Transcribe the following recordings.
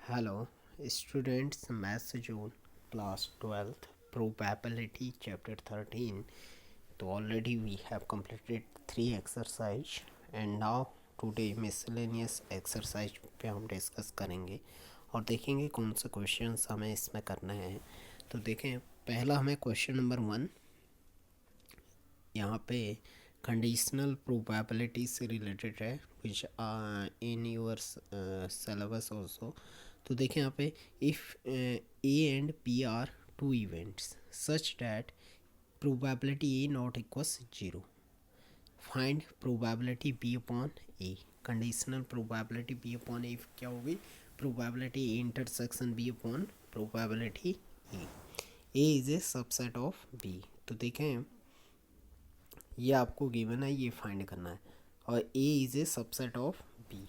Hello, students. Maths June, class 12th, probability, chapter 13. So already we have completed 3 exercise and now today miscellaneous exercise पे हम discuss करेंगे और देखेंगे कौन से क्वेश्चंस हमें इसमें करने हैं। तो देखें, पहला हमें क्वेश्चन नंबर 1 यहाँ पे कंडीशनल प्रोबेबिलिटी से रिलेटेड है, which in your syllabus also. तो देखें यहाँ पे, if A and B are two events such that probability A not equals 0, find probability B upon A. Conditional probability B upon A क्या होगी? Probability A intersection B upon probability A is a subset of B. तो देखें, ये आपको given है, ये find करना है, और A is a subset of B.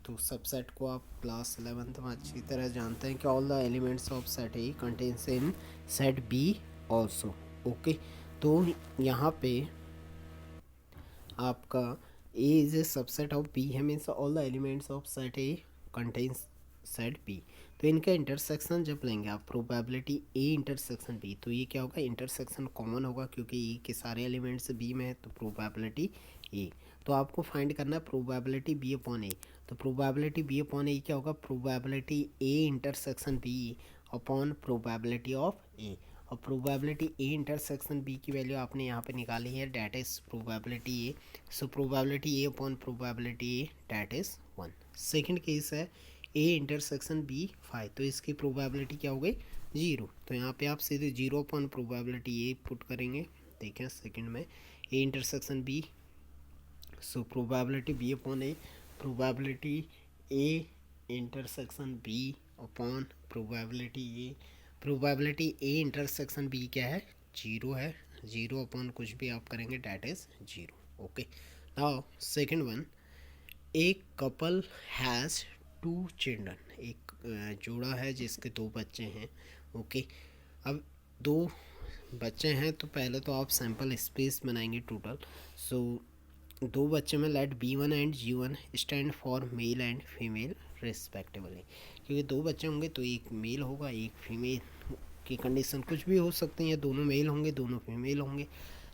तो सबसेट को आप क्लास 11th में अच्छी तरह जानते हैं कि all the elements of set A contains in set B also. Okay, तो यहाँ पे आपका A is a subset of B है, means all the elements of set A contains set B. तो इनका इंटरसेक्शन जब लेंगे आप, प्रोबेबिलिटी ए इंटरसेक्शन बी, तो ये क्या होगा? इंटरसेक्शन कॉमन होगा क्योंकि ए के सारे एलिमेंट्स बी में है, तो प्रोबेबिलिटी ए। तो आपको फाइंड करना है प्रोबेबिलिटी बी अपॉन ए। तो प्रोबेबिलिटी बी अपॉन ए क्या होगा? Probability A intersection B upon probability of A. और प्रोबेबिलिटी ए इंटरसेक्शन बी की वैल्यू आपने यहाँ पे निकाली है, that is probability A. So probability A upon probability A, that is 1। Second case है ए इंटरसेक्शन बी 5, तो इसकी प्रोबेबिलिटी क्या हो गई? 0। तो यहाँ पे आप सीधे 0 अपॉन प्रोबेबिलिटी ए पुट करेंगे। देखें सेकंड में A intersection B, so probability B upon A, probability A intersection B upon probability A. Probability A intersection B क्या है? 0 है। 0 अपॉन कुछ भी आप करेंगे, that is 0। Okay, now second one, एक कपल हैज़ 2 चिल्ड्रन। एक जोड़ा है जिसके 2 बच्चे हैं। ओके, अब 2 बच्चे हैं, तो पहले तो आप सैम्पल स्पेस बनाएंगे टोटल। सो 2 बच्चे में let B1 and G1 stand for male and female respectively. क्योंकि 2 बच्चे होंगे तो एक मेल होगा एक फीमेल, की कंडीशन कुछ भी हो सकती है, दोनों मेल होंगे दोनों फीमेल होंगे।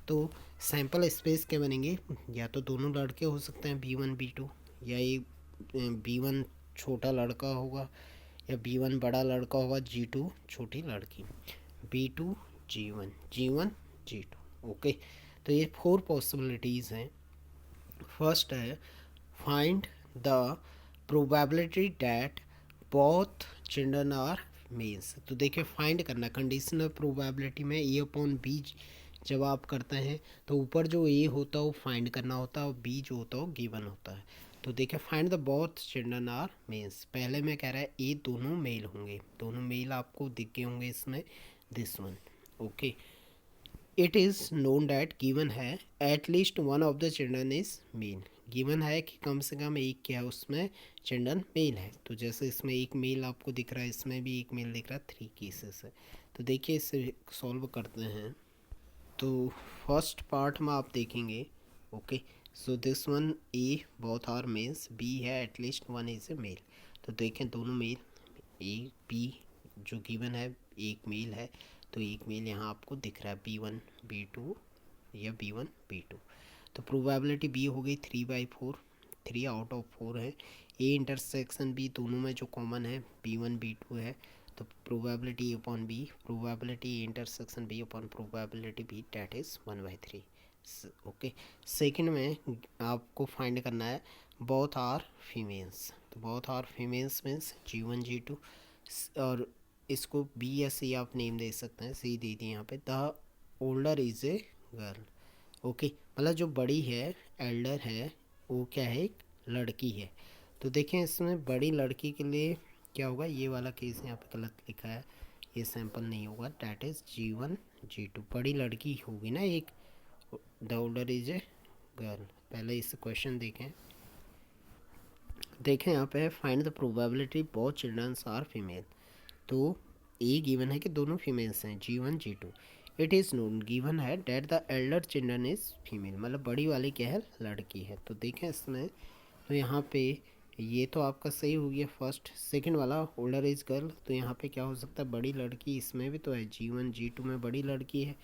तो सैम्पल स्पेस क्या बनेंगे? या तो दोनों लड़के हो सकते हैं B1 B2, या एक B1 छोटा लड़का होगा, या B1 बड़ा लड़का होगा, G2 छोटी लड़की, B2 G1 G1 G2। Okay, तो ये 4 पॉसिबिलिटीज़ हैं। फर्स्ट है find the probability that both children are males. तो देखिए, फाइंड करना कंडीशनल प्रोबेबिलिटी में ए अपॉन बी जब आप करते हैं तो ऊपर जो ए होता है वो फाइंड करना होता है और बी जो होता है वो गिवन होता है। तो देखिए, find the both children are males, पहले में कह रहा है ए दोनों मेल होंगे, दोनों मेल आपको दिख गए होंगे इसमें, this one. Okay, it is known that given है at least one of the children is male. Given है कि कम से कम एक क्या है उसमें चिल्ड्रन मेल है। तो जैसे इसमें एक मेल आपको दिख रहा है, इसमें भी एक मेल दिख रहा है, 3 केसेस है। तो देखिए इसे सॉल्व करते हैं। तो फर्स्ट पार्ट में आप देखेंगे, okay, so this one A both are males, B है at least one is a male. तो देखें दोनों मेल, ए बी जो गिवन है एक मेल है, तो एक मेल यहाँ आपको दिख रहा है B1 B2 या B1 B2। तो प्रोबेबिलिटी बी हो गई 3/4, 3 आउट ऑफ 4 है। ए इंटरसेक्शन बी दोनों में जो कॉमन है B1 B2 है, तो probability A upon B, probability A intersection B upon probability B, that is 1/3। Okay, second में आपको फाइंड करना है बोथ आर फीमेल्स। तो both are females means G1 G2, और इसको बी या सी आप नेम दे सकते हैं, सी दे दी यहाँ पे। The older is a girl. Okay, मतलब जो बड़ी है, एल्डर है, वो क्या है? एक लड़की है। तो देखें इसमें बड़ी लड़की के लिए क्या होगा? ये वाला केस यहाँ पे गलत लिखा है, ये सैंपल नहीं होगा, डैट इज़ G1 G2। बड़ी लड़की होगी ना एक, the older is a girl. पहले इस क्वेश्चन देखें यहाँ पे find the probability both childrens are female. तो ए गिवन है कि दोनों फीमेल्स हैं, G1 G2। It is known given है that the elder children is female, मतलब बड़ी वाली क्या है? लड़की है। तो देखें इसमें, तो यहाँ पे ये तो आपका सही हो गया फर्स्ट। सेकंड वाला ओल्डर एज गर्ल, तो यहाँ पे क्या हो सकता है, बड़ी लड़की, इसमें भी तो है G1 G2 में बड़ी लड़की है।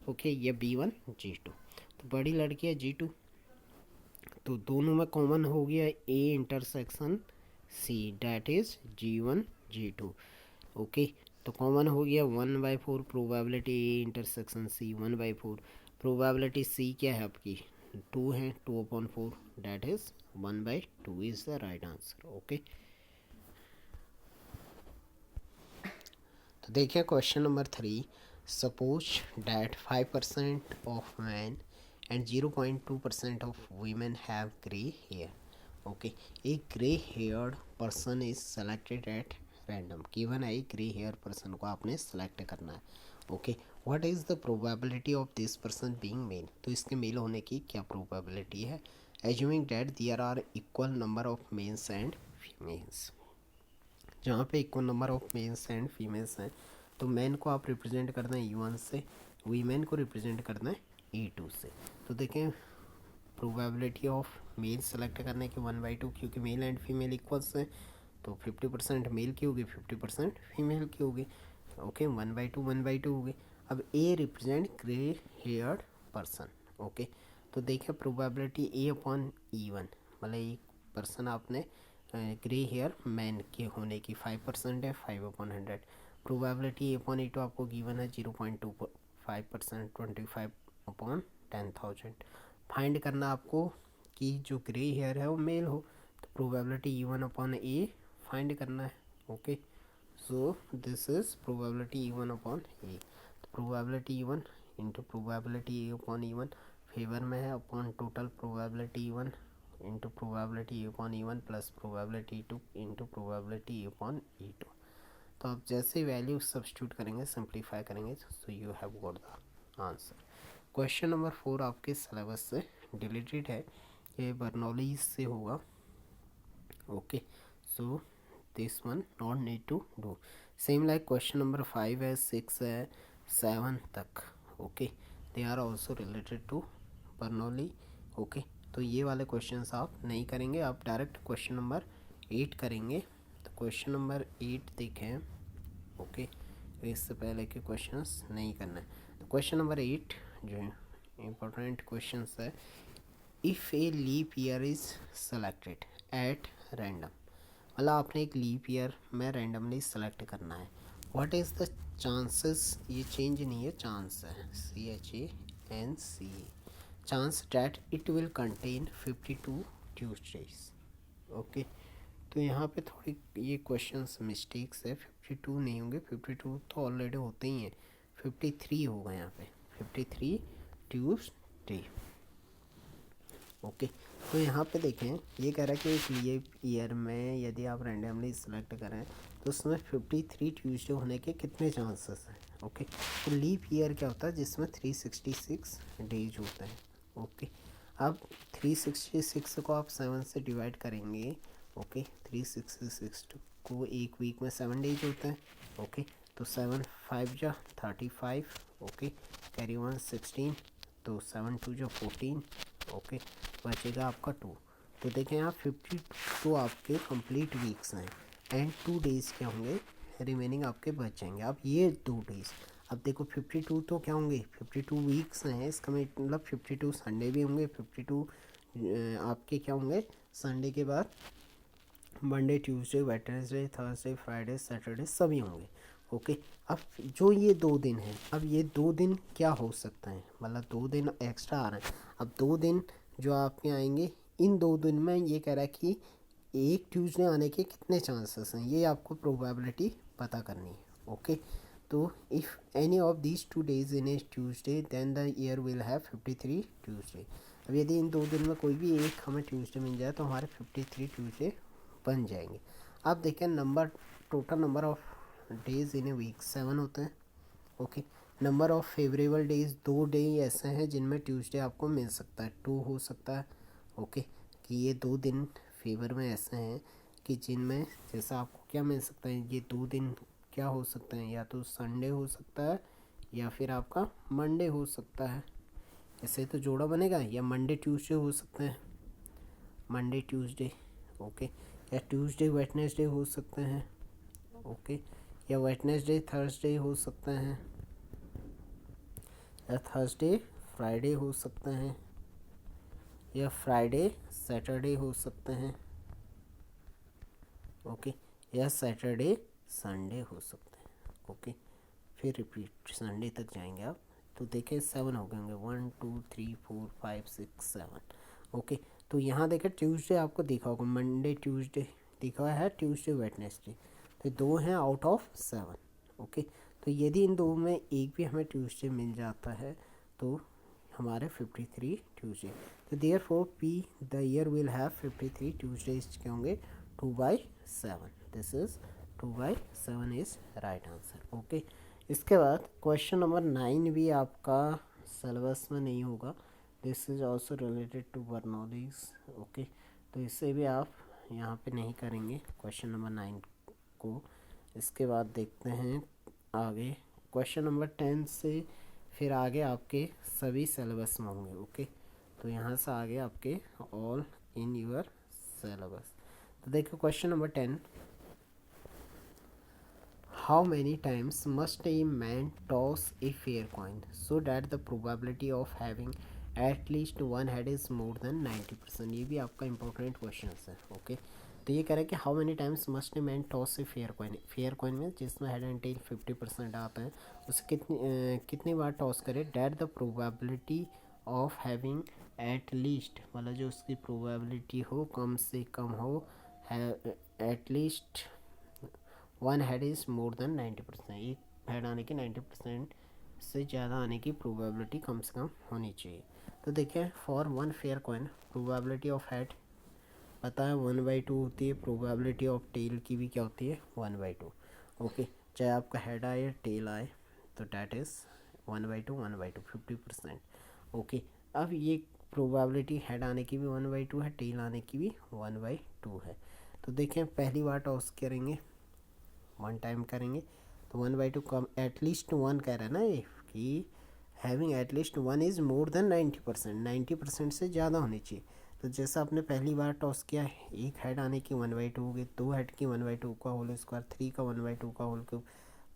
ओके, ये B1 G2, तो बड़ी लड़की है G2, तो दोनों में कॉमन हो गया A intersection C, that is G1 G2। Okay, तो कॉमन हो गया 1/4 probability A intersection C, 1/4 probability C क्या है आपकी 2 है, 2/4, that is 1/2 is the right answer. Okay, तो देखिए question number 3, suppose that 5% of man and 0.2% of women have grey hair. Okay, एक grey haired person is selected at random, given है grey hair person को आपने select करना है। Okay, what is the probability of this person being male, तो इसके male होने की क्या प्रोबेबिलिटी है। Assuming that there are equal number of males and females, जहाँ पे equal number of males and females हैं, तो मैन को आप रिप्रेजेंट करना है E1 से, वीमेन को रिप्रेजेंट करना है E2 से। तो देखें प्रोबेबिलिटी ऑफ मेल सेलेक्ट करने की 1/2, क्योंकि मेल एंड फीमेल इक्वल्स हैं, तो 50% मेल की होगी, 50% फीमेल की होगी। ओके, 1/2 1/2 हो गई। अब A represent grey haired person. Okay, तो देखिए प्रोबेबिलिटी A/E1, मतलब एक पर्सन आपने ग्रे हेयर मैन के होने की 5% है, 5/100। प्रोबेबिलिटी A/E2 आपको गिवन है 0.25%, 25/10,000। फाइंड करना आपको कि जो ग्रे हेयर है वो मेल हो, तो प्रोबेबिलिटी E1/A फाइंड करना है। Okay, so this is probability E1/A, तो probability E1 into probability A/E1 favour में है, upon total probability E1 into probability A/E1 plus probability E2 into probability A/E2। तो आप जैसे वैल्यू सब्स्टिट्यूट करेंगे, सिंप्लीफाई करेंगे, so you have got the answer. Question number 4 आपके syllabus से deleted है, ये बर्नौली से होगा। Okay, so this one not need to do, same like question number 5 है, 6 है, 7 तक। Okay, they are also related to Bernoulli. Okay, तो ये वाले क्वेश्चंस आप नहीं करेंगे, आप डायरेक्ट क्वेश्चन नंबर 8 करेंगे। तो क्वेश्चन नंबर 8 देखें। ओके, इससे पहले के क्वेश्चंस नहीं करना है। तो क्वेश्चन नंबर 8 जो है इम्पोर्टेंट क्वेश्चन है, if a leap year is selected at random, मतलब आपने एक लीप ईयर में रैंडमली सेलेक्ट करना है, व्हाट इज़ द चांसेस, ये चेंज नहीं है, चांस है, CHANC, chance that it will contain 52 Tuesdays. Okay, तो यहाँ पे थोड़ी ये क्वेश्चंस मिस्टेक्स है, 52 नहीं होंगे, 52 तो ऑलरेडी होते ही हैं, 53 होगा यहाँ पे, 53 ट्यूसडे। ओके, तो यहाँ पे देखें ये कह रहा है कि एक लीप ईयर में यदि आप रैंडमली सेलेक्ट करें तो उसमें 53 ट्यूसडे होने के कितने चांसेस हैं। ओके, तो लीप ईयर क्या होता है, जिसमें 366 डेज होते हैं। ओके, अब 366 को आप 7 से डिवाइड करेंगे। ओके, 366 को एक वीक में 7 डेज होते हैं। ओके, तो 7 5 जा 35। ओके, कैरी 1 16, तो 7 2 जो 14। ओके, बचेगा आपका 2। तो देखें यहाँ 52 आपके कंप्लीट वीक्स हैं एंड 2 डेज़ क्या होंगे रिमेनिंग आपके बच जाएंगे। अब ये 2 डेज़, अब देखो 52 तो क्या होंगे, 52 वीक्स हैं, इसका मतलब 52 संडे भी होंगे, 52 आपके क्या होंगे संडे के बाद Monday Tuesday Wednesday Thursday Friday Saturday सभी होंगे। ओके, अब जो ये 2 दिन हैं, अब ये 2 दिन क्या हो सकता है, मतलब 2 दिन एक्स्ट्रा आ रहे हैं। अब 2 दिन जो आपके आएंगे, इन 2 दिन में ये कह रहा है कि एक ट्यूसडे आने के कितने चांसेस हैं, ये आपको प्रोबेबिलिटी पता करनी है। ओके, तो if any of these 2 days in a Tuesday then the year will have 53 Tuesday. अब यदि इन 2 दिन में कोई भी एक हमें ट्यूसडे मिल जाए तो हमारे 53 ट्यूसडे बन जाएंगे। अब देखें number, total number of days in a week 7 होते हैं। Okay, number of favourable days 2 day ऐसे हैं जिनमें ट्यूसडे आपको मिल सकता है, 2 हो सकता है। ओके, कि ये 2 दिन फेवर में ऐसे हैं कि जिनमें जैसा आपको क्या मिल सकता है, ये 2 दिन क्या हो सकते हैं, या तो संडे हो सकता है या फिर आपका मंडे हो सकता है, ऐसे तो जोड़ा बनेगा, या मंडे ट्यूसडे हो सकते हैं, मंडे ट्यूसडे। ओके, या ट्यूसडे वेडनेसडे हो सकते हैं, ओके, या वेडनेसडे थर्सडे हो सकते हैं, या थर्सडे फ्राइडे हो सकते हैं, या फ्राइडे सैटरडे हो सकते हैं, ओके, या सैटरडे संडे हो सकते हैं, ओके। फिर रिपीट संडे तक जाएंगे आप, तो देखें 7 हो गए होंगे, 1 2 3 4 5 6 7, ओके। तो यहाँ देखें ट्यूसडे आपको दिखा होगा, मंडे ट्यूसडे दिखा हुआ है, ट्यूसडे वेडनेसडे, तो 2 हैं आउट ऑफ 7, ओके। तो यदि इन दो में एक भी हमें ट्यूसडे मिल जाता है तो हमारे 53 ट्यूसडे, तो therefore P the year will have 53 Tuesdays के होंगे 2/7, this is 2/7 is right answer, okay. इसके बाद क्वेश्चन नंबर 9 भी आपका सिलेबस में नहीं होगा, this is also related to Bernoulli's, okay. तो इससे भी आप यहाँ पे नहीं करेंगे क्वेश्चन नंबर 9 को। इसके बाद देखते हैं आगे क्वेश्चन नंबर 10 से, फिर आगे आपके सभी सिलेबस में होंगे, ओके। तो यहाँ से आगे आपके ऑल इन यूर सिलेबस। तो देखो question number 10, how many times must a man toss a fair coin so that the probability of having at least one head is more than 90%? ये भी आपका इंपॉर्टेंट क्वेश्चन है, okay. तो ये कह रहा है कि how many times must a man toss a fair coin में जिसमें हेड एंड टेल 50% आता है, उसे कितनी बार टॉस करे, that the probability of having at least, मतलब जो उसकी प्रोबेबिलिटी हो कम से कम हो, eight least one head is more than 90%, एक हेड आने की 90% से ज़्यादा आने की प्रोबेबिलिटी कम से कम होनी चाहिए। तो देखिए for one fair coin probability of head पता है 1/2 होती है, प्रोबेबिलिटी ऑफ टेल की भी क्या होती है 1/2, ओके। चाहे आपका हेड आए टेल आए तो डैट इज़ 1/2 50%, ओके। अब ये प्रोबेबिलिटी हेड आने की भी 1/2 है, टेल आने की भी 1/2 है। तो देखें पहली बार टॉस करेंगे, 1 टाइम करेंगे, तो 1/2 कम, एटलीस्ट 1 कह रहा है ना ये कि having at least 1 is more than 90%, 90% से ज़्यादा होनी चाहिए। तो जैसा आपने पहली बार टॉस किया, एक हेड आने की 1/2 होगी, 2 हेड की 1/2 का होल स्क्वायर, 3 का 1/2 का whole cube,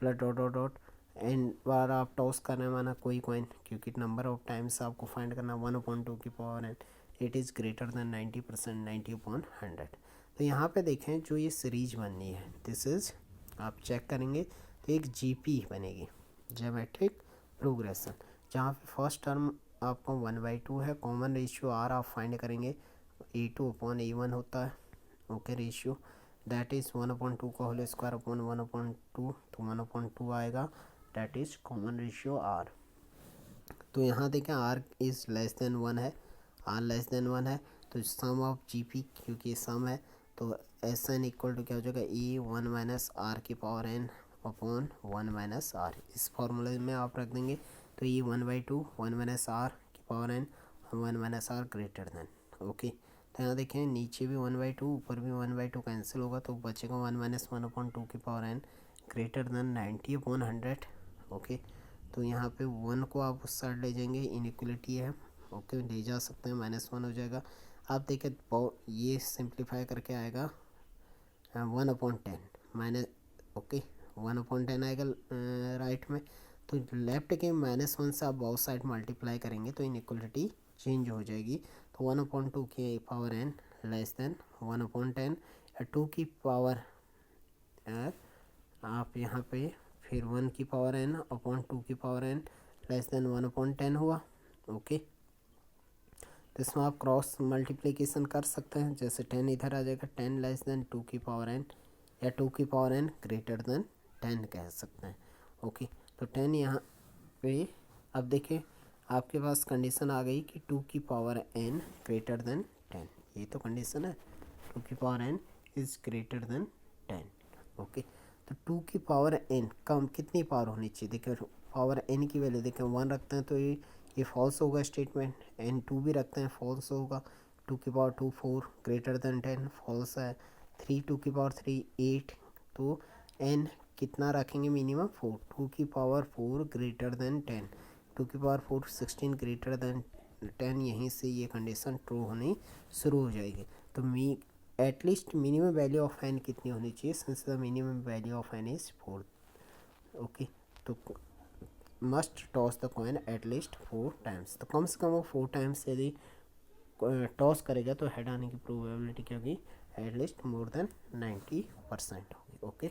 plus dot dot dot and बार आप टॉस करने माना कोई कॉइन, क्योंकि नंबर ऑफ टाइम्स आपको फाइंड करना 1/2 की power N, it is greater than 90%, 90/100। तो यहाँ पे देखें जो ये सीरीज बननी है, दिस इज़ आप चेक करेंगे तो एक जीपी बनेगी, ज्योमेट्रिक प्रोग्रेशन, जहाँ पे फर्स्ट टर्म आपका 1/2 है, कॉमन रेशियो आर आप फाइंड करेंगे, A2/A1 होता है, ओके, रेशियो दैट इज़ 1/2 का होल स्क्वायर अपॉन 1/2, तो 1/2 आएगा, that is common ratio R. तो यहाँ देखें आर इज़ लेस देन 1 है, आर लेस देन 1 है, तो सम ऑफ जीपी, क्योंकि सम है तो एस एन इक्वल टू क्या हो जाएगा, E1 माइनस आर की power N upon 1 minus R, इस फॉर्मूले में आप रख देंगे। तो ये 1/2 1 माइनस आर की power N 1 minus R greater than, okay. तो यहाँ देखें नीचे भी 1/2 ऊपर भी 1/2 कैंसिल होगा, तो बचेगा 1 माइनस 1/2 की power N greater than 90/100, okay. तो यहाँ पे 1 को आप उस साइड ले जाएंगे, इनइक्वलिटी है, ओके, ले जा सकते हैं, -1 हो जाएगा। आप देखें ये सिंप्लीफाई करके आएगा 1/10 माइनस, ओके, 1/10 आएगा राइट में, तो लेफ्ट के -1 से आप बहुत साइड मल्टीप्लाई करेंगे तो इनइक्वलिटी चेंज हो जाएगी। तो 1/2 की पावर एन लेस देन 1/10, या 2 की पावर आप यहाँ पे फिर 1 की पावर एन अपॉन 2 की पावर एन लेस देन 1/10 हुआ, ओके। तो इसमें आप क्रॉस मल्टीप्लिकेशन कर सकते हैं, जैसे 10 इधर आ जाएगा, 10 लेस देन 2 की पावर एन, या 2 की पावर एन ग्रेटर देन 10 कह सकते हैं, ओके। तो 10 यहाँ पे, अब देखिए आपके पास कंडीशन आ गई कि 2 की पावर एन ग्रेटर देन 10, ये तो कंडीशन है, 2 की power n is greater than 10, okay. तो 2 की पावर एन कम कितनी पावर होनी चाहिए, देखिए पावर एन की वैल्यू देखें 1 रखते हैं तो ये फॉल्स होगा स्टेटमेंट, एन 2 भी रखते हैं फॉल्स होगा, 2 की पावर 2 4 ग्रेटर देन 10 फॉल्स है, 3 2 की पावर 3 8, तो एन कितना रखेंगे मिनिमम 4, 2 की पावर 4 ग्रेटर देन 10, 2 की पावर 4 16 ग्रेटर देन 10, यहीं से ये कंडीशन ट्रू होनी शुरू हो जाएगी। तो at least minimum value of N कितनी होनी चाहिए, since the minimum value of N is 4। Okay, तो must toss the coin at least 4 times, तो कम से कम वो 4 टाइम्स यदि टॉस करेगा तो हेड आने की प्रोबेबिलिटी क्या होगी, एटलीस्ट मोर देन 90% होगी। ओके,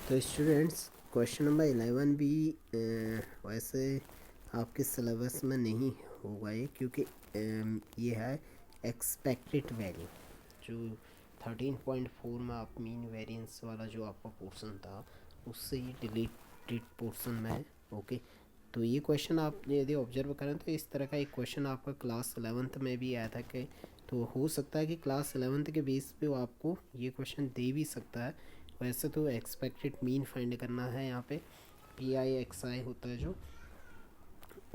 तो स्टूडेंट्स क्वेश्चन नंबर 11 भी वैसे आपके सिलेबस में नहीं होगा ये, क्योंकि ये है एक्सपेक्टेड वैल्यू, जो 13.4 में आप मीन वेरिएंस वाला जो आपका पोर्शन था उससे ये डिलीटेड पोर्शन में है। ओके, तो ये क्वेश्चन आप यदि ऑब्जर्व करें तो इस तरह का एक क्वेश्चन आपका क्लास 11th में भी आया था कि, तो हो सकता है कि क्लास 11th के बेस पे वो आपको ये क्वेश्चन दे भी सकता है। वैसे तो एक्सपेक्टेड मीन फाइंड करना है, यहाँ पे PI/XI होता है जो,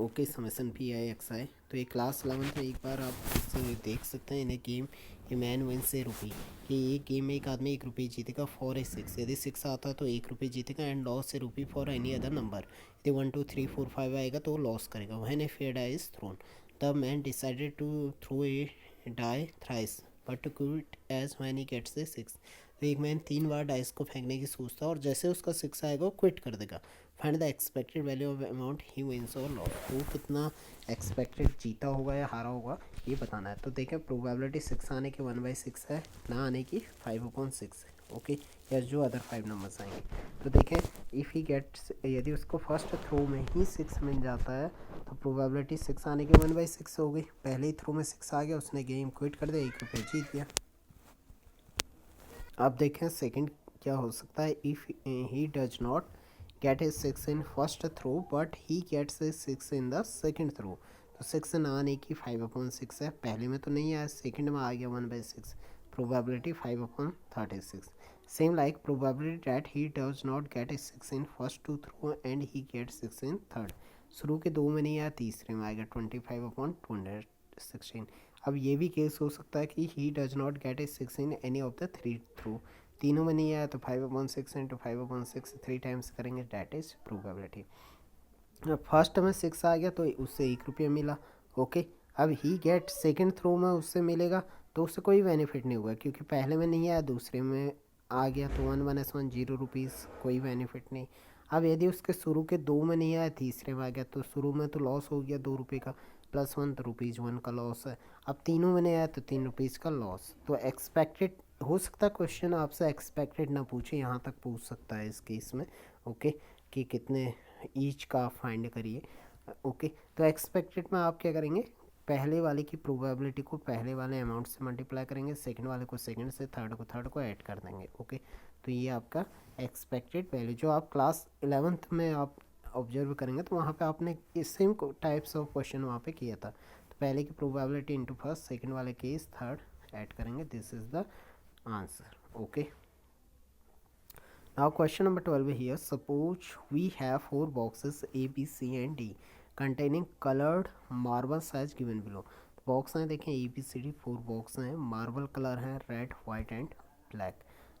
ओके, समेसन PI/XI। तो ये क्लास 11th में एक बार आप इससे देख सकते हैं इन ए गेम ए मैन विन्स ए रुपी, कि ये गेम में एक आदमी 1 रुपये जीतेगा फॉर ए 6, यदि 6 आता है तो 1 रुपये जीतेगा, and loss A rupee for any other number, यदि 1 2 3 4 5 आएगा तो लॉस करेगा। When a fair die is thrown the man decided to throw a die thrice but to quit as when he gets a 6। तो एक man 3 बार dice को फेंकने की सोचता है और जैसे उसका 6 आएगा वो क्विट कर देगा। Find the expected value of amount he wins और लॉस, वो कितना एक्सपेक्टेड जीता होगा या हारा होगा ये बताना है। तो देखें प्रोबेबिलिटी 6 आने की 1/6 है, ना आने की 5/6 है। ओके, या जो अदर 5 नंबर्स आएंगे। तो देखें इफ़ ही गेट्स, यदि उसको फर्स्ट थ्रो में ही 6 मिल जाता है तो प्रोबेबिलिटी 6 आने की 1/6 हो गई। पहले ही थ्रो में 6 आ गया, उसने गेम क्विट कर दिया, 1 रुपये जीत गया। अब देखें सेकंड क्या हो सकता है, if he does not get a 6 in first throw but he gets a 6 in the second throw, तो 6 ना आने की 5/6 है, पहले में तो नहीं आया, सेकंड में आ गया 1/6, probability 5/36। Same like probability that he does not get a 6 in first 2 throw and he get 6 in third, शुरू के 2 में नहीं आया, तीसरे में आएगा 25/216। अब ये भी केस हो सकता है कि ही does not get a 6 in any of the 3 through, तीनों में नहीं आया तो 5/6 इंटू 5/6 3 टाइम्स करेंगे, डैट इज प्रोबेबिलिटी। फर्स्ट में 6 आ गया तो उससे 1 रुपये मिला। ओके, अब ही गेट सेकंड थ्रो में उससे मिलेगा तो उससे कोई बेनिफिट नहीं हुआ, क्योंकि पहले में नहीं आया, दूसरे में आ गया तो 1/1 0 रुपीज़, कोई बेनिफिट नहीं। अब यदि उसके शुरू के 2 में नहीं आया, तीसरे में आ गया, तो शुरू में तो लॉस हो गया 2 रुपये का, +1 तो ₹1 का लॉस है। अब तीनों में नहीं आया तो 3 रुपीज़ का लॉस। तो एक्सपेक्टेड हो सकता है क्वेश्चन आपसे एक्सपेक्टेड ना पूछे, यहाँ तक पूछ सकता है इस केस में। ओके, कि कितने ईच का फाइंड करिए। ओके, तो एक्सपेक्टेड में आप क्या करेंगे, पहले वाले की प्रोबेबिलिटी को पहले वाले अमाउंट से मल्टीप्लाई करेंगे, सेकंड वाले को सेकंड से, थर्ड को ऐड कर देंगे। ओके, तो ये आपका एक्सपेक्टेड वैल्यू जो आप क्लास 11th में आप ऑब्जर्व करेंगे तो वहाँ पे आपने सेम टाइप्स ऑफ क्वेश्चन वहाँ पे किया था। तो पहले की प्रोबेबिलिटी इंटू फर्स्ट, सेकंड वाले केस थर्ड ऐड करेंगे, this is the answer. Okay, now question number 12 here, suppose we have 4 boxes A B C and D containing colored marbles as given below। Box हैं देखें ABCD 4 box हैं, marble colour हैं red white and black,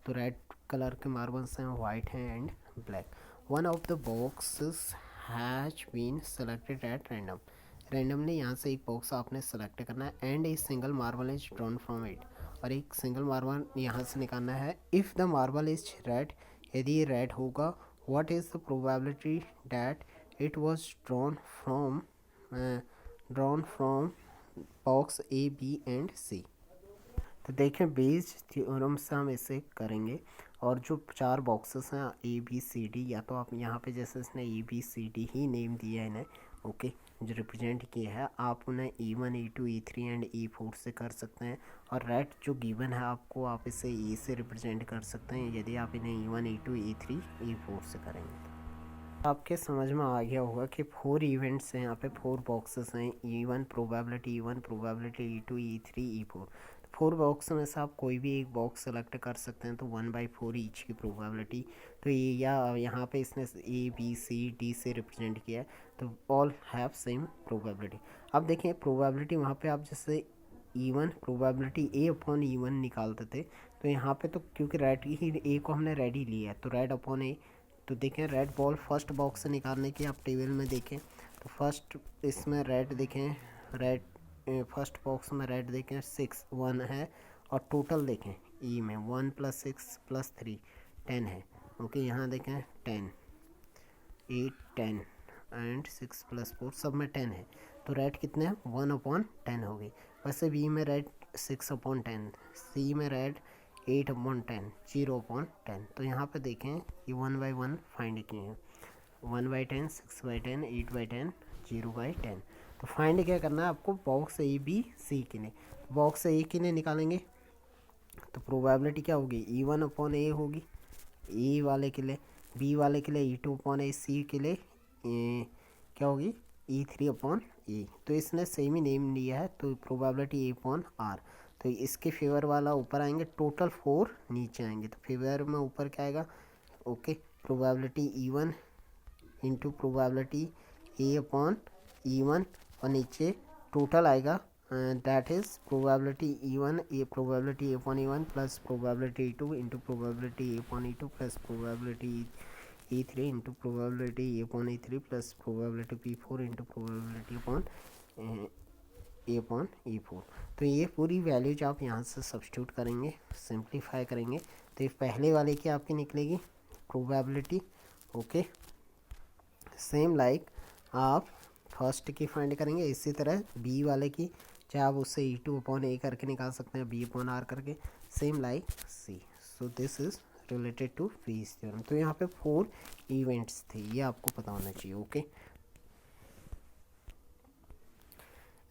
तो red colour के marbles हैं, white हैं and black. One of the boxes has been selected at random, randomly यहाँ से एक बॉक्स आपने सेलेक्ट करना है, and a single marble is drawn from it, और एक सिंगल मार्बल यहाँ से निकालना है। If the marble is red, यदि ये रेड होगा, what is the probability that it was drawn from box A B and C। तो देखें बेस्ड थ्योरम से हम इसे करेंगे, और जो 4 बॉक्सेस हैं A B C D, या तो आप यहाँ पे जैसे इसने A B C D he name दिया है इन्हें, ओके, जो रिप्रेजेंट किया है, आप उन्हें E1 E2 E3 and E4 से कर सकते हैं, और रेड जो गिवन है आपको, आप इसे E से रिप्रेजेंट कर सकते हैं यदि आप इन्हें E1 E2 E3 E4 से करेंगे। आपके समझ में आ गया होगा कि 4 इवेंट्स हैं यहाँ पे, 4 बॉक्सेस हैं, E1 probability E2 E3 E4। 4 box में से आप कोई भी एक बॉक्स सेलेक्ट कर सकते हैं, तो 1/4 ईच की प्रोबेबिलिटी। तो ये या यहाँ पे इसने A B C D से रिप्रेजेंट किया है, तो ऑल हैव सेम प्रोबेबिलिटी। अब देखें प्रोबेबिलिटी वहाँ पे आप जैसे E1 प्रोबेबिलिटी A/E1 निकालते थे, तो यहाँ पे तो क्योंकि रेड ही A को हमने रेड ही लिया है, तो रेड/A। तो देखें रेड बॉल फर्स्ट बॉक्स से निकालने की आप टेबल में देखें, तो फर्स्ट इसमें रेड देखें, रेड फर्स्ट बॉक्स में रेट देखें 6 1 है, और टोटल देखें ई में 1 + 6 + 3 10 है। ओके, यहाँ देखें 10 8 10 एंड 6 + 4 सब में 10 है, तो रेट कितने हैं 1/10 होगी। वैसे बी में रेट 6/10, सी में रेट 8/10, 0/10। तो यहाँ पे देखें ये 1 बाई 1 फाइंड किए हैं, 1/10 6/10 8/10 0/10। तो फाइंड क्या करना है आपको, बॉक्स ए बी सी के लिए। बॉक्स ए के लिए निकालेंगे तो प्रोबेबिलिटी क्या होगी, E1/A होगी ए वाले के लिए, बी वाले के लिए E2/A, सी के लिए क्या होगी E3/A। तो इसने सेम ही नेम लिया है, तो प्रोबेबिलिटी A/R। तो इसके फेवर वाला ऊपर आएंगे, टोटल 4 नीचे आएंगे, तो फेवर में ऊपर क्या आएगा, okay, probability E1 into probability A/E1, और नीचे टोटल आएगा that is probability E1 probability A/E1 plus probability E2 into probability A/E2 plus probability E3 into probability A/E3 plus probability P4 into probability A/E4। तो ये पूरी values आप यहाँ से substitute करेंगे, सिंप्लीफाई करेंगे, तो ये पहले वाले की आपकी निकलेगी प्रोबेबिलिटी। ओके, सेम लाइक आप फर्स्ट की फाइंड करेंगे, इसी तरह बी वाले की चाहे आप उससे E2/A करके निकाल सकते हैं, B/R करके, same like C. So this is related to freeze theorem. तो यहाँ पे 4 इवेंट्स थे, ये आपको पता होना चाहिए। Okay,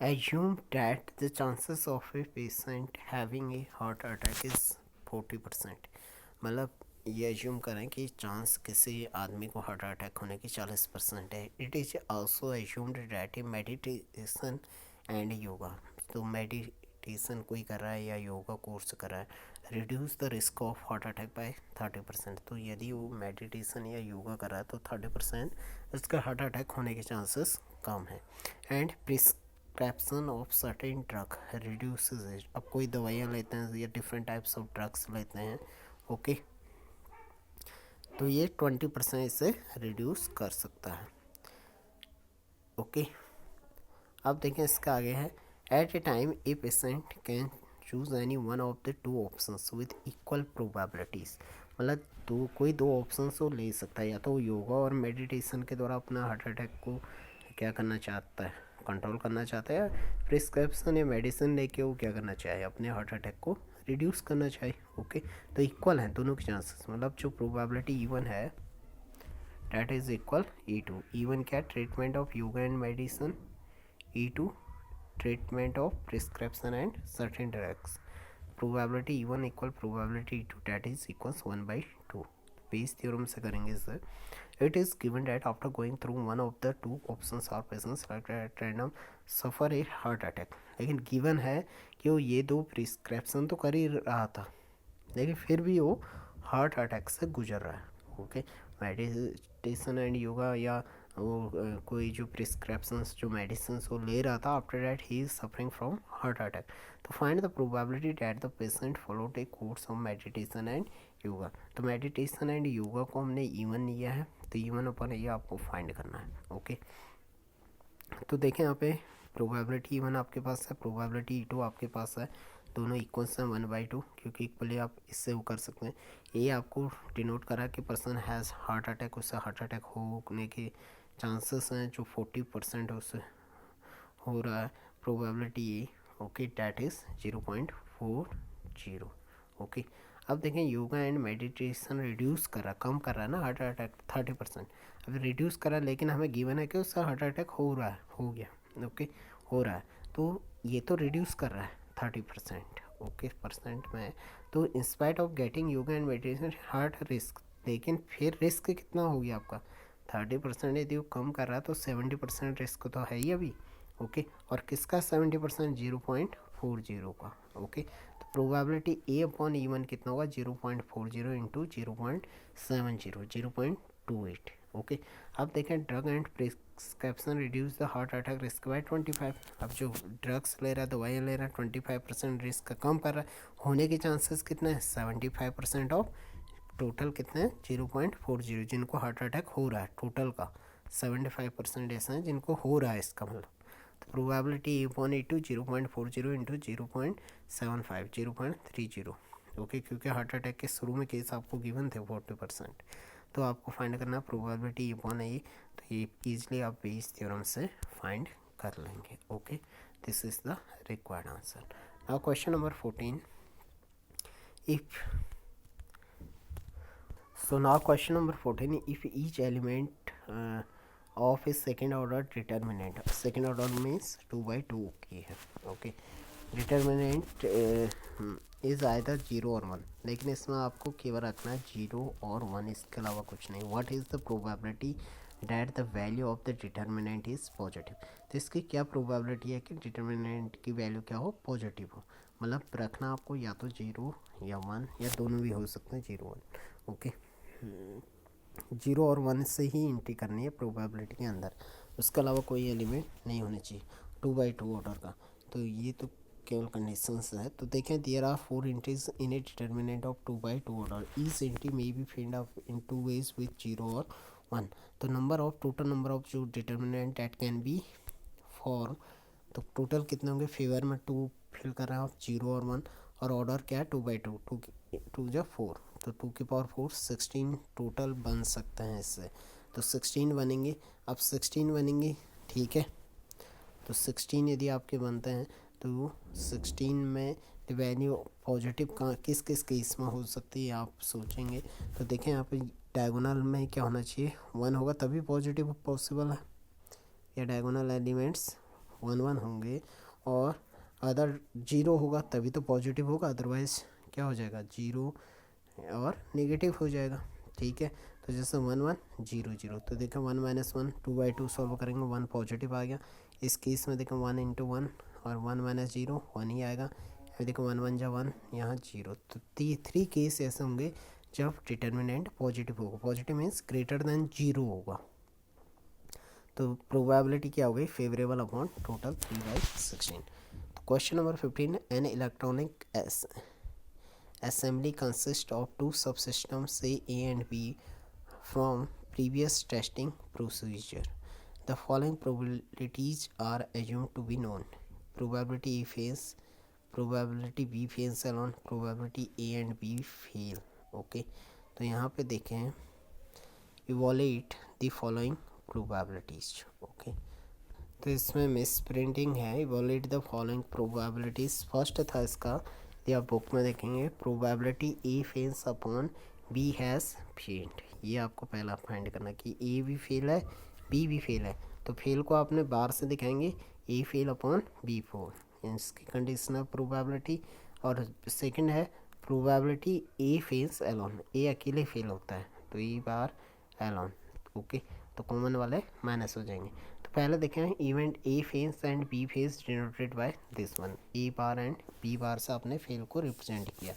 assume that the chances of a patient having a heart attack is 40%। मतलब ये एज्यूम करें कि चांस किसी आदमी को हार्ट अटैक होने की 40% है। It is also assumed that A meditation and yoga, तो मेडिटेशन कोई कर रहा है या योगा कोर्स कर रहा है, reduce the risk of heart attack by 30%। तो यदि वो मेडिटेशन या योगा कर रहा है तो 30% उसका हार्ट अटैक होने के चांसेस कम है। And prescription of certain drug reduces it. अब कोई दवाइयाँ लेते हैं या डिफरेंट टाइप्स ऑफ ड्रग्स लेते हैं, ओके, तो ये 20% इसे रिड्यूस कर सकता है। ओके, अब देखें इसका आगे है, at a time a patient can choose any one of the 2 options with equal probabilities. मतलब कोई 2 ऑप्शंस वो ले सकता है, या तो योगा और मेडिटेशन के द्वारा अपना हार्ट अटैक को क्या करना चाहता है, कंट्रोल करना चाहता है, या प्रिस्क्रिप्शन या मेडिसिन लेके वो क्या करना चाहे, अपने हार्ट अटैक को रिड्यूस करना चाहिए। ओके, तो इक्वल हैं दोनों के चांसेस, मतलब जो प्रोबेबिलिटी E1 है that is equal E2। E1 क्या, treatment of yoga and medicine, E2 treatment of prescription and certain drugs. Probability E1 equal probability E2 that is equals 1/2। Bayes theorem से करेंगे इसे। It is given that after going through one of the 2 options are patients at random suffer a heart attack. लेकिन given है कि वो ये 2 prescription तो कर ही रहा था, लेकिन फिर भी वो हार्ट अटैक से गुजर रहा है। ओके, मेडिटेशन एंड योगा या वो कोई जो प्रिस्क्रिप्शंस जो मेडिसिन वो ले रहा था, after that he is suffering from heart attack. तो find the probability that the patient followed a course of meditation and yoga. तो मेडिटेशन एंड योगा को हमने E1 लिया है, तो E1/A आपको फाइंड करना है। ओके, तो देखें यहाँ पे प्रोबेबिलिटी E1 आपके पास है, प्रोबेबिलिटी E2 आपके पास है, दोनों इक्वल हैं 1/2, क्योंकि इक्वली आप इससे वो कर सकते हैं। ये आपको डिनोट करा कि पर्सन हैज़ हार्ट अटैक, उससे हार्ट अटैक होने के चांसेस हैं जो 40% उससे हो रहा है, probability A. Okay, that is 0.40। Okay, अब देखें योगा एंड मेडिटेशन रिड्यूस कर रहा, कम कर रहा है ना हार्ट अटैक 30%, अब रिड्यूस कर रहा है, लेकिन हमें गिवन है कि उससे हार्ट अटैक हो रहा है, हो गया। ओके, हो रहा है, तो ये तो रिड्यूस कर रहा है 30%। ओके, परसेंट में, तो in spite of getting yoga and meditation heart risk, लेकिन फिर रिस्क कितना हो गया आपका 30%। यदि वो कम कर रहा है तो 70% रिस्क तो है ही अभी। ओके, और किसका 70%, 0.40 का। ओके, तो प्रोबेबिलिटी A/E1 कितना होगा, 0.40 इंटू 0.70, 0.28। ओके, अब देखें drug and prescription reduce the heart attack risk by 25। अब जो ड्रग्स ले रहा है, दवाइयाँ ले रहा है, 25% रिस्क कम कर रहा है, होने के चांसेस कितने हैं 75% ऑफ टोटल कितने हैं 0.40, जिनको हार्ट अटैक हो रहा है टोटल का 75% ऐसा है जिनको हो रहा है, इसका मतलब। तो probability A upon A two 0.40 into 0.75 0.30, okay, क्योंकि हार्ट अटैक के शुरू में केस आपको गिवन थे 40%, तो आपको फाइंड करना है प्रोबेबिलिटी ए अपॉन ए, तो ये ईजिली आप बेस थ्योरम से फाइंड कर लेंगे, okay. This is the required answer. Now question number 14, if so now question number 14, if each element of a second order determinant, second order means 2/2 की है, okay, determinant is either 0 और 1, लेकिन इसमें आपको केवल रखना है 0 और 1, इसके अलावा कुछ नहीं। What is the probability that the value of the determinant is positive, तो इसकी क्या प्रोबेबिलिटी है कि डिटर्मिनेंट की वैल्यू क्या हो, पॉजिटिव हो, मतलब रखना आपको या तो 0 या 1 या दोनों भी हो सकते हैं 0 1, ओके। 0 और 1 से ही एंट्री करनी है प्रोबेबिलिटी के अंदर, उसके अलावा कोई एलिमेंट नहीं होने चाहिए 2/2 ऑर्डर का, तो ये तो केवल कंडीशंस है। तो देखें, there are 4 entries in a determinant of 2/2 order, each entry may be find out in 2 ways with 0 और 1, तो टोटल नंबर ऑफ जो determinant that can be form, तो टोटल कितने होंगे, फेवर में 2 फिल कर रहे हैं आप, 0 और 1, और ऑर्डर क्या है 2/2, 2 जो 4, तो 2 की पावर 4 16 टोटल बन सकते हैं इससे, तो 16 बनेंगे। अब 16 बनेंगे, ठीक है, तो 16 यदि आपके बनते हैं तो 16 में वैल्यू पॉजिटिव कहाँ किस किस केस में हो सकती है आप सोचेंगे, तो देखें यहाँ पे डायगोनल में क्या होना चाहिए, 1 होगा तभी पॉजिटिव पॉसिबल है, या डायगोनल एलिमेंट्स 1 1 होंगे, और अदर 0 होगा तभी तो पॉजिटिव होगा, अदरवाइज क्या हो जाएगा 0 और नेगेटिव हो जाएगा, ठीक है। तो जैसे 1 1 0 0, तो देखें 1 - 1 2/2 सॉल्व करेंगे, 1 पॉजिटिव आ गया, इस केस में देखें 1 × 1 और 1 - 0 1 ही आएगा, अभी देखो 1 1 जा 1, यहाँ 0, तो 3 केस ऐसे होंगे जब डिटर्मिनेंट पॉजिटिव होगा, पॉजिटिव मीन्स ग्रेटर देन 0 होगा, तो प्रोबेबिलिटी क्या हो गई, favourable upon total 3/16। Question number 15, an electronic assembly consists of 2 subsystems say A and B from previous testing procedure. The following probabilities are assumed to be known: probability A fails, probability B fails alone, probability A and B fail, okay। तो यहाँ पे देखें, evaluate the following probabilities, okay। तो इसमें miss printing है, evaluate the following probabilities, first था इसका, या बुक में देखेंगे probability A fails upon B has failed, ये आपको पहला फाइंड करना कि ए भी फेल है बी भी फेल है, तो फेल को आपने बार से दिखाएंगे A fail upon B four, इसकी कंडीशन है प्रोबेबिलिटी, और सेकंड है probability A fails alone, A अकेले फेल होता है तो ए बार एलोन, ओके, तो कॉमन वाले माइनस हो जाएंगे। तो पहले देखें event A fails and B fails denoted by this one, A bar and B bar से आपने फेल को रिप्रेजेंट किया।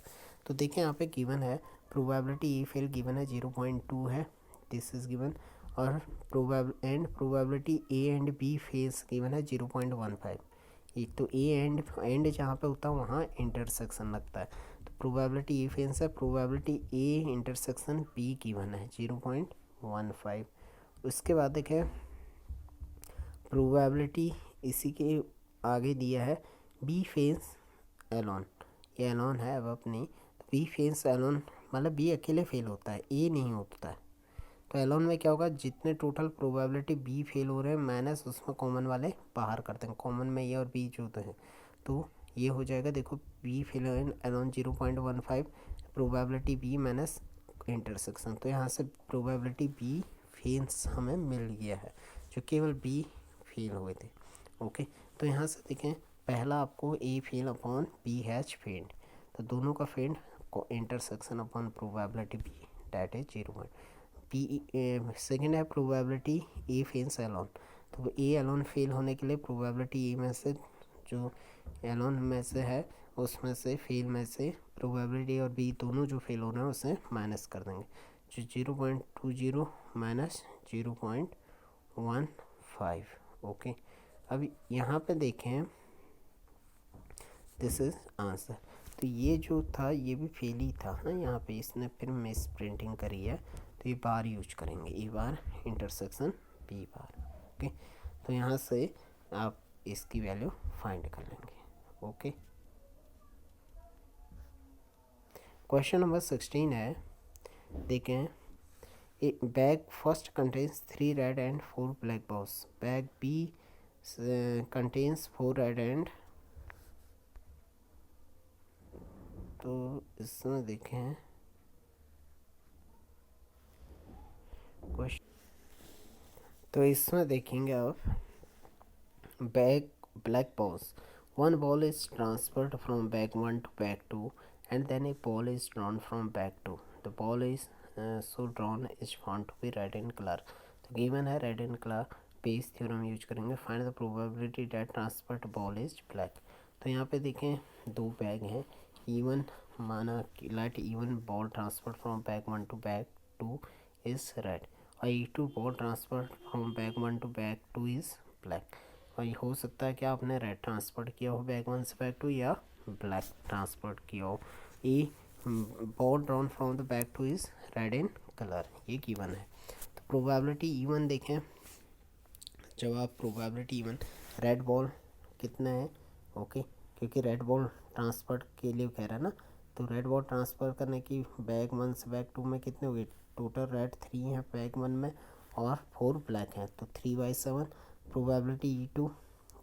तो देखें यहाँ पे गिवन है प्रोबेबिलिटी ए फेल गिवन है 0.2 है, दिस इज गिवन, और probability A and B fails given है 0.15, एक तो ए एंड जहाँ पे होता है वहाँ इंटरसेक्शन लगता है, तो प्रोबेबिलिटी ए फेल्स है, probability A intersection be given है 0.15। उसके बाद देखें प्रोबेबिलिटी इसी के आगे दिया है बी फेल्स एलोन, ये एलोन है अब अपनी, बी फेल्स एलोन मतलब बी अकेले फेल होता है, ए नहीं होता है, तो एलोन में क्या होगा, जितने टोटल प्रोबेबिलिटी बी फेल हो रहे हैं माइनस उसमें कॉमन वाले बाहर करते हैं, कॉमन में ए और बी जो होते हैं, तो ये हो जाएगा, देखो B fail alone 0.15, probability B minus intersection, तो यहाँ से प्रोबेबिलिटी बी फेल्स हमें मिल गया है, जो केवल बी फेल हुए थे, ओके। तो यहाँ से देखें पहला आपको A fail upon B has failed, तो दोनों का फेल्ड को intersection upon probability B that is 0. B second है प्रोबेबिलिटी ए फेल्स एलोन, तो ए एलोन फेल होने के लिए प्रोबेबिलिटी ए में से जो एलोन में से है उसमें से फेल में से प्रोबेबिलिटी और बी दोनों जो फेल हो रहे हैं उसे माइनस कर देंगे, जो 0.20 माइनस 0.15, ओके। अब यहाँ पे देखें दिस इज आंसर, तो ये जो था ये भी फेल ही था ना, यहाँ पे इसने फिर मिस प्रिंटिंग करी है, तो ये बार यूज करेंगे, ए बार इंटरसेक्शन बी बार, ओके। तो यहाँ से आप इसकी वैल्यू फाइंड कर लेंगे। ओके, क्वेश्चन नंबर 16 है, देखें, bag first contains 3 red and 4 black balls, bag B contains 4 red and, तो इसमें देखें क्वेश्चन, तो इसमें देखेंगे आप, bag black balls, one ball is transferred from bag 1 to bag 2 and then a ball is drawn from bag 2, the ball is so drawn is found to be red in color, तो given है red in colour, Bayes theorem use करेंगे, find the probability that transferred ball is black. तो यहाँ पे देखें दो bag हैं, E one माना let E one ball transfer from bag 1 to bag 2 is red और E2 ball transfer from bag 1 to bag 2 is black. और ये हो सकता है कि आपने रेड ट्रांसफर किया हो बैग 1 से बैग 2 या ब्लैक ट्रांसफर किया हो। A ball drawn from the bag 2 is red in colour, ये गिवन है। तो प्रोबेबिलिटी इवन देखें, जब आप प्रोबेबिलिटी इवन, रेड बॉल कितना है, ओके, क्योंकि रेड बॉल ट्रांसफर के लिए कह रहा है ना, तो रेड बॉल ट्रांसफ़र करने की बैग 1 से बैग 2 में कितने हुए, टोटल रेड 3 हैं बैग 1 में और 4 ब्लैक हैं, तो 3/7। प्रोबेबिलिटी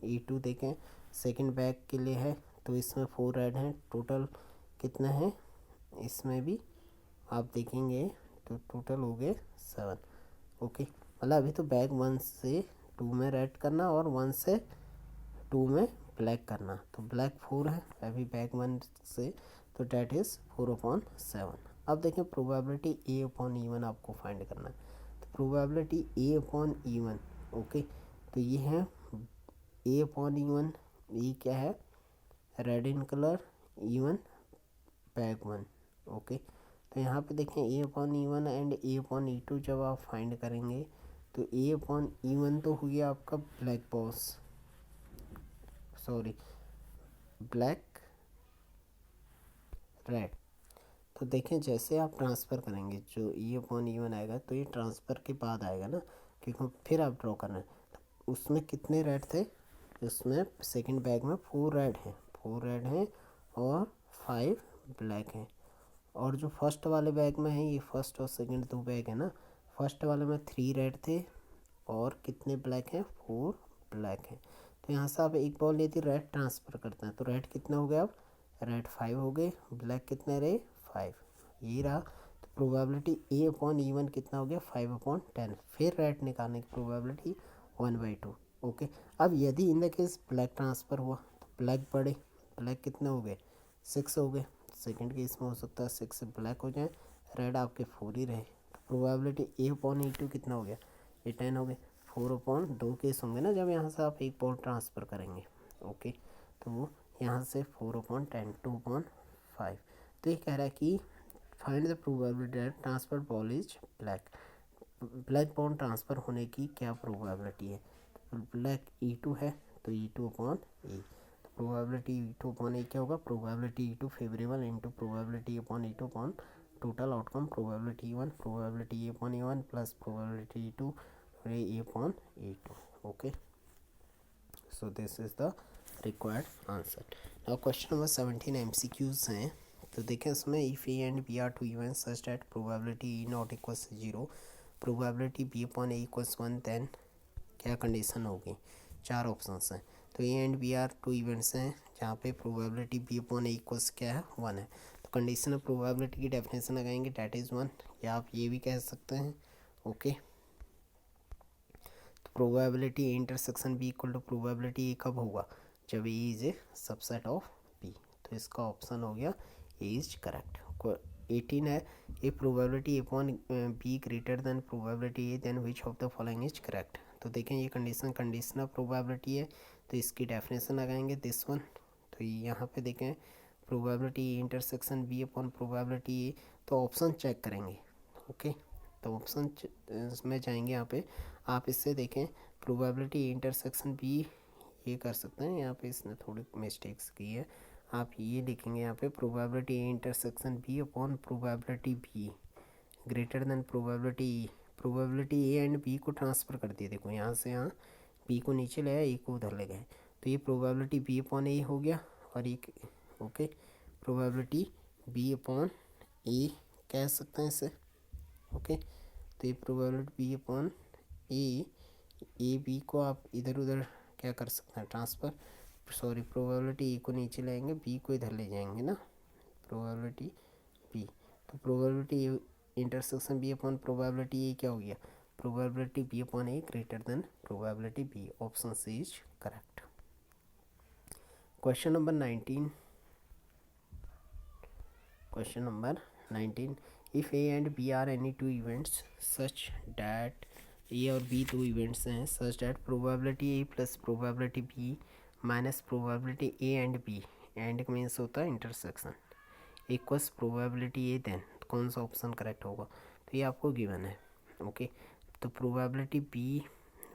E2 देखें सेकंड बैग के लिए है, तो इसमें 4 रेड हैं, टोटल कितना है, इसमें भी आप देखेंगे तो टोटल हो गए 7। ओके, मतलब अभी तो बैग 1 से 2 में रेड करना और 1 से 2 में ब्लैक करना, तो ब्लैक 4 है अभी बैग 1 से, तो डैट इज़ 4/7। अब देखें प्रोबेबिलिटी A/E1 आपको फाइंड करना है, तो प्रोबेबिलिटी A/E1, ओके, तो ये है A/E1, ये क्या है, red in colour, E1 bag 1, okay. तो यहाँ पे देखें A/E1 एंड A/E2 जब आप फाइंड करेंगे तो A/E1 तो हुई आपका black boss, sorry black red. तो देखें जैसे आप ट्रांसफ़र करेंगे जो E/E1 आएगा, तो ये ट्रांसफ़र के बाद आएगा ना, क्योंकि फिर आप ड्रॉ करना है। तो उसमें कितने रेड थे, उसमें सेकंड बैग में 4 रेड हैं, 4 रेड हैं और 5 ब्लैक हैं। और जो फर्स्ट वाले बैग में है, ये फर्स्ट और सेकंड 2 बैग है ना, फर्स्ट वाले में 3 रेड थे और कितने ब्लैक हैं, 4 ब्लैक हैं। तो यहाँ से आप एक बॉल लेती रेड ट्रांसफ़र करते हैं, तो रेड कितना हो गया, अब रेड 5 हो गए, ब्लैक कितने रहे 5, ये रहा। तो प्रोबेबिलिटी A/E1 कितना हो गया 5/10, फिर रेड निकालने की प्रोबेबिलिटी 1/2। ओके, अब यदि in the case black transfer हुआ तो ब्लैक बढ़े, ब्लैक कितने हो गए 6 हो गए, सेकंड केस में हो सकता है 6 से ब्लैक हो जाए, रेड आपके 4 ही रहे, तो प्रोबेबिलिटी A/E2 कितना हो गया, ये 10 हो गए। 4/2 केस होंगे ना जब यहाँ से आप एक बॉल ट्रांसफ़र करेंगे, ओके, तो वो यहाँ से 4/10 2/5। तो ये कह रहा है कि find the probability that transfer ball is black, black ball transfer होने की क्या प्रोबेबिलिटी है, ब्लैक E2 है तो E2/A, तो प्रोबेबिलिटी E2/A क्या होगा, probability E2 favourable into probability A/E2 upon total outcome probability E1, probability A/E1 plus probability E2 A/E2। Okay, so this is the required answer. Now question number 17 MCQs हैं, तो देखें इसमें if A and B are two event such that probability E not equals 0, probability B/A equals 1, then क्या condition होगी। 4 options हैं, तो A and B are two events हैं जहाँ पे प्रोबेबिलिटी B/A इक्वल्स क्या है 1 है, तो कंडीशन ऑफ प्रोबेबिलिटी की डेफिनेशन लगाएंगे डैट इज़ 1, या आप ये भी कह सकते हैं। ओके, तो probability A intersection B equal to probability A कब होगा, जब A is a subset of B, तो इसका ऑप्शन हो गया A इज करेक्ट। 18 है, A probability A/B greater than probability A, then which of the following is correct. तो देखें ये कंडीशन ऑफ प्रोबेबिलिटी है, तो इसकी डेफिनेशन लगाएंगे दिस वन। तो यहाँ पे देखें probability A intersection B upon probability A, तो ऑप्शन चेक करेंगे। ओके, तो ऑप्शन में जाएंगे, यहाँ पे आप इससे देखें प्रोबेबिलिटी A इंटरसेक्शन B, ये कर सकते हैं, यहाँ पे इसने थोड़ी मिस्टेक्स की है, आप ये लिखेंगे यहाँ पे probability A intersection B upon probability B greater than probability E, probability A and B को ट्रांसफ़र कर दिए, देखो यहाँ से यहाँ B को नीचे ले आए, A को उधर ले गए, तो ये प्रोबेबिलिटी बी अपॉन ए हो गया, और एक okay probability B upon A कह सकते हैं इसे, ओके। तो ये probability B upon A B को आप इधर उधर क्या कर सकते हैं, ट्रांसफ़र, सॉरी प्रोबेबिलिटी ए को नीचे लाएंगे, बी को इधर ले जाएंगे ना, प्रोबेबिलिटी बी, तो probability intersection B upon probability A क्या हो गया, probability B upon A greater than probability B, option C is correct. Question number 19, question number 19, if A and B are any two events such that, A और B दो events हैं, such that probability A plus probability B minus probability A and B, and means होता है intersection, equals probability ए, then कौन सा option correct होगा। तो ये आपको गिवन है, ओके। तो probability B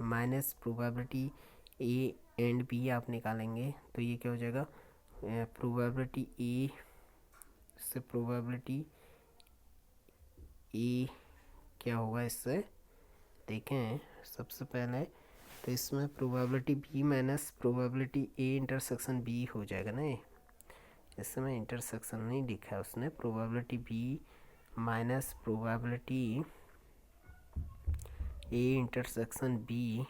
minus probability A and B आप निकालेंगे तो ये क्या हो जाएगा, प्रोबेबिलिटी ए से प्रोबेबिलिटी ए क्या होगा, इससे देखें सबसे पहले तो इसमें probability B minus probability A intersection B हो जाएगा ना, ये इसमें इंटरसेक्शन नहीं लिखा है उसने, probability B minus probability A intersection B,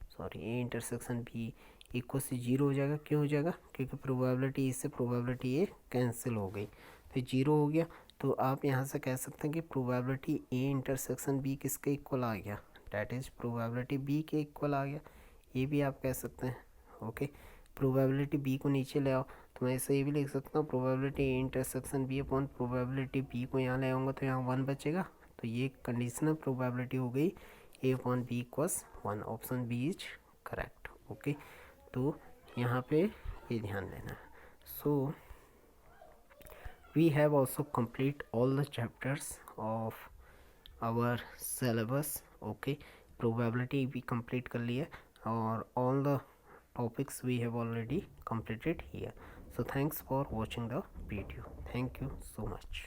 sorry A intersection B equal से जीरो हो जाएगा, क्यों हो जाएगा, क्योंकि प्रोबेबिलिटी ए से प्रोबेबिलिटी ए कैंसिल हो गई, तो जीरो हो गया। तो आप यहाँ से कह सकते हैं कि प्रोबेबिलिटी ए इंटरसेक्शन बी किसके इक्वल आ गया, डैट इज़ प्रोबेबिलिटी बी के इक्वल आ गया, ये भी आप कह सकते हैं, ओके। प्रोबेबिलिटी बी को नीचे ले आओ, तो मैं इसे ये भी लिख सकता हूँ, probability A intersection B upon probability B को यहाँ ले आऊँगा तो यहाँ वन बचेगा, तो ये कंडीशनल प्रोबेबिलिटी हो गई A upon B equals one, option B is correct, okay. तो यहाँ पे ये ध्यान देना। So we have also complete all the chapters of our syllabus, okay. Probability भी कंप्लीट कर लिया और all the topics we have already completed here. So thanks for watching the video. Thank you so much.